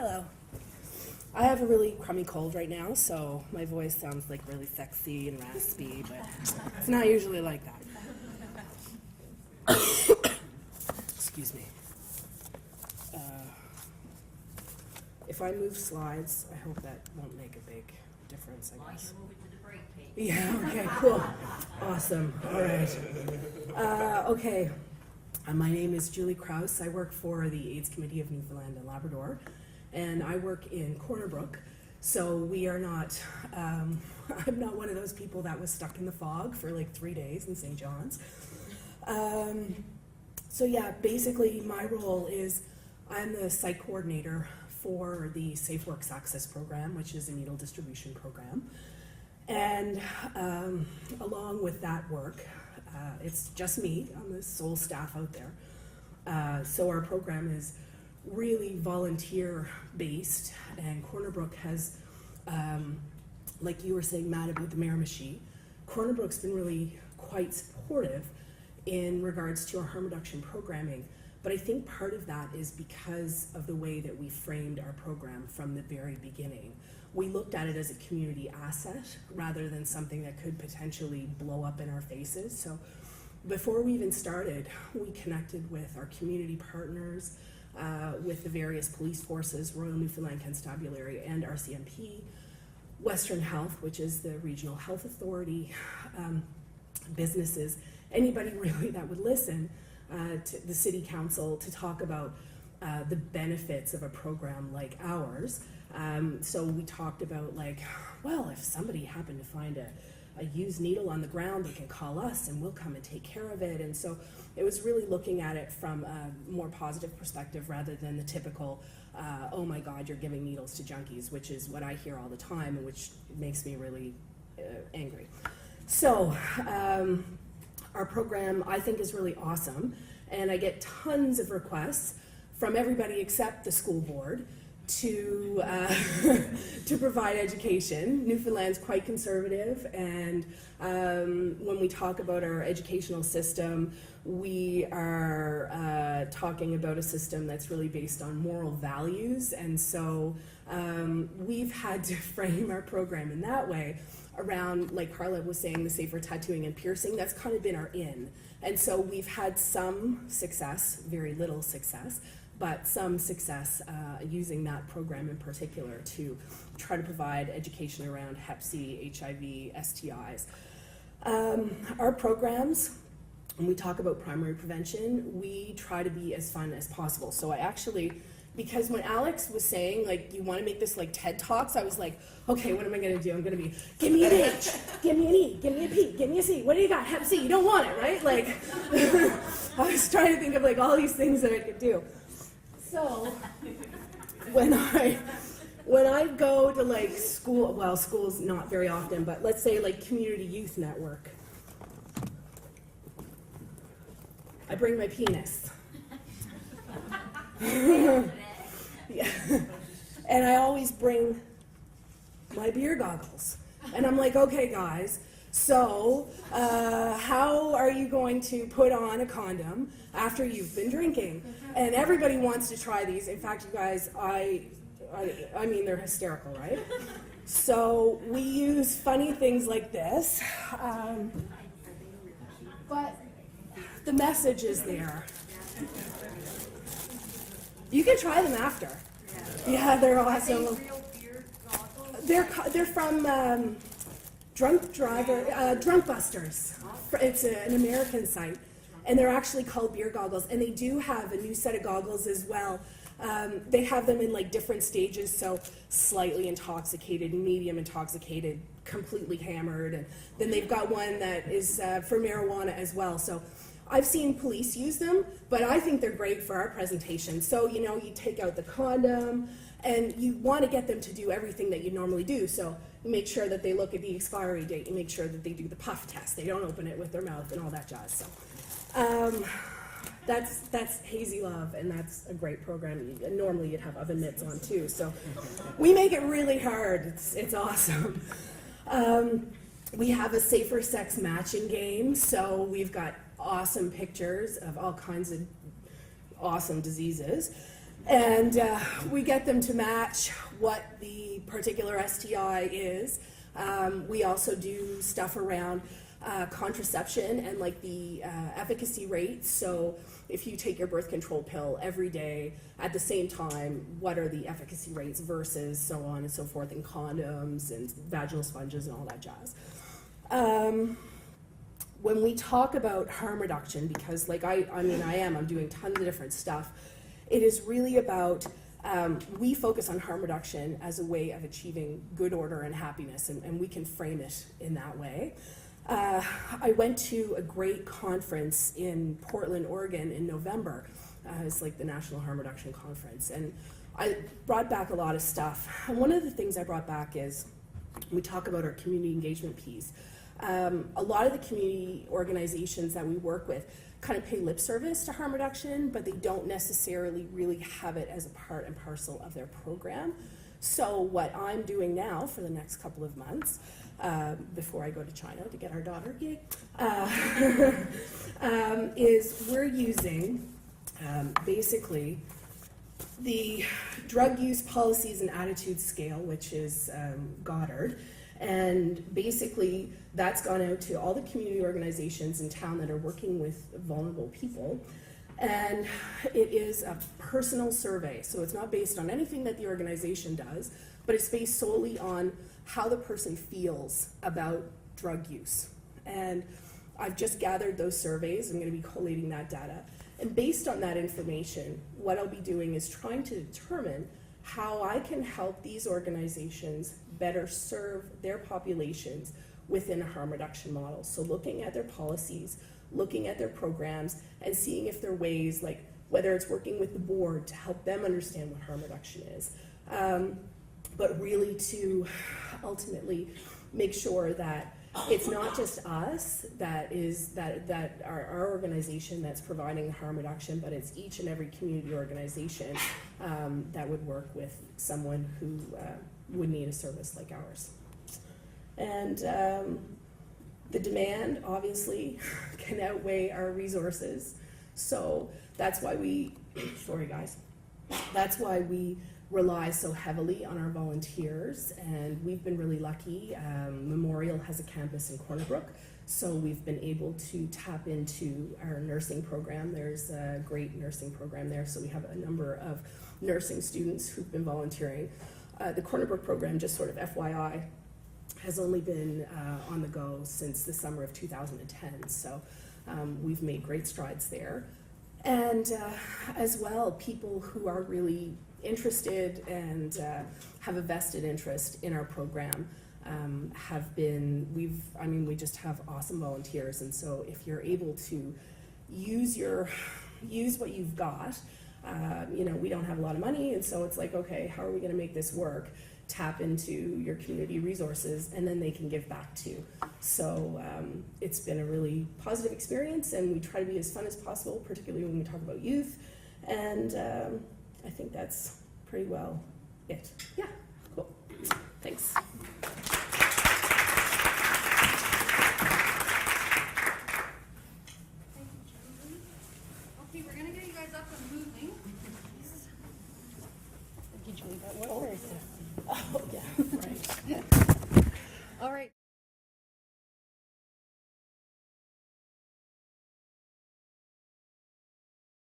Hello. I have a really crummy cold right now, so my voice sounds like really sexy and raspy, but it's not usually like that. Excuse me. If I move slides, I hope that won't make a big difference, I guess. Move it to the break page. Yeah, okay, cool. Awesome. All right. Okay. My name is Julie Crouse. I work for the AIDS Committee of Newfoundland and Labrador, and I work in Corner Brook. So we are not, I'm not one of those people that was stuck in the fog for like 3 days in St. John's. So yeah, basically my role is I'm the site coordinator for the Safe Works Access Program, which is a needle distribution program. And along with that work, it's just me. I'm the sole staff out there. So our program is really volunteer-based, and Corner Brook has, like you were saying, Matt, about the Miramichi, Corner Brook's been really quite supportive in regards to our harm reduction programming. But I think part of that is because of the way that we framed our program from the very beginning. We looked at it as a community asset rather than something that could potentially blow up in our faces. So before we even started, we connected with our community partners, with the various police forces, Royal Newfoundland Constabulary and RCMP, Western Health, which is the regional health authority, businesses, anybody really that would listen, to the city council to talk about the benefits of a program like ours. So we talked about like, well, if somebody happened to find a used needle on the ground, they can call us and we'll come and take care of it. And so it was really looking at it from a more positive perspective rather than the typical, oh my God, you're giving needles to junkies, which is what I hear all the time and which makes me really angry. So our program, I think, is really awesome, and I get tons of requests from everybody except the school board to to provide education. Newfoundland's quite conservative, and when we talk about our educational system, we are talking about a system that's really based on moral values, and so we've had to frame our program in that way around, like Carla was saying, the safer tattooing and piercing. That's kind of been our in. And so we've had some success, very little success, but some success using that program in particular to try to provide education around Hep C, HIV, STIs. Our programs, when we talk about primary prevention, we try to be as fun as possible. So I actually, because when Alex was saying, like, you want to make this like TED Talks, I was like, okay, what am I going to do? I'm going to be, give me an H, give me an E, give me a P, give me a C. What do you got? Hep C, you don't want it, right? Like, I was trying to think of like all these things that I could do. So when I go to like school, well, school's not very often, but let's say like community youth network, I bring my penis. Yeah. And I always bring my beer goggles. And I'm like, okay guys, so how are you going to put on a condom after you've been drinking? And everybody wants to try these. In fact, you guys, I mean, they're hysterical, right? So we use funny things like this, but the message is there. You can try them after. Yeah, they're awesome. Are they real beer goggles? They're from Drunk Busters. It's an American site, and they're actually called beer goggles. And they do have a new set of goggles as well. They have them in like different stages, so slightly intoxicated, medium intoxicated, completely hammered, and then they've got one that is for marijuana as well. So I've seen police use them, but I think they're great for our presentation. So, you know, you take out the condom, and you want to get them to do everything that you normally do. So you make sure that they look at the expiry date, you make sure that they do the puff test, they don't open it with their mouth and all that jazz. So that's Hazy Love, and that's a great program. Normally you'd have oven mitts on too. So we make it really hard. It's awesome. We have a safer sex matching game, so we've got awesome pictures of all kinds of awesome diseases. And we get them to match what the particular STI is. We also do stuff around contraception and like the efficacy rates. So if you take your birth control pill every day at the same time, what are the efficacy rates versus so on and so forth, and condoms and vaginal sponges and all that jazz. When we talk about harm reduction, because like I'm doing tons of different stuff, it is really about, we focus on harm reduction as a way of achieving good order and happiness, and we can frame it in that way. I went to a great conference in Portland, Oregon in November. It's like the National Harm Reduction Conference, and I brought back a lot of stuff. And one of the things I brought back is, we talk about our community engagement piece. A lot of the community organizations that we work with kind of pay lip service to harm reduction, but they don't necessarily really have it as a part and parcel of their program. So what I'm doing now for the next couple of months, before I go to China to get our daughter, is we're using basically the Drug Use Policies and Attitudes Scale, which is Goddard. And basically, that's gone out to all the community organizations in town that are working with vulnerable people. And it is a personal survey, so it's not based on anything that the organization does, but it's based solely on how the person feels about drug use. And I've just gathered those surveys. I'm going to be collating that data. And based on that information, what I'll be doing is trying to determine how I can help these organizations better serve their populations within a harm reduction model. So looking at their policies, looking at their programs, and seeing if there are ways, like whether it's working with the board to help them understand what harm reduction is, but really to ultimately make sure that it's not just us that our organization that's providing the harm reduction, but it's each and every community organization that would work with someone who would need a service like ours. And the demand obviously can outweigh our resources, so that's why we, sorry guys, that's why we rely so heavily on our volunteers, and we've been really lucky. Memorial has a campus in Corner Brook, so we've been able to tap into our nursing program. There's a great nursing program there, so we have a number of nursing students who've been volunteering. The Corner Brook program, just sort of FYI, has only been on the go since the summer of 2010, so we've made great strides there. And as well, people who are really interested and have a vested interest in our program have been, we just have awesome volunteers, and so if you're able to use what you've got, we don't have a lot of money, and so it's like, okay, how are we going to make this work? Tap into your community resources, and then they can give back too. So it's been a really positive experience, and we try to be as fun as possible, particularly when we talk about youth. And I think that's pretty well it. Yeah, cool. Thanks.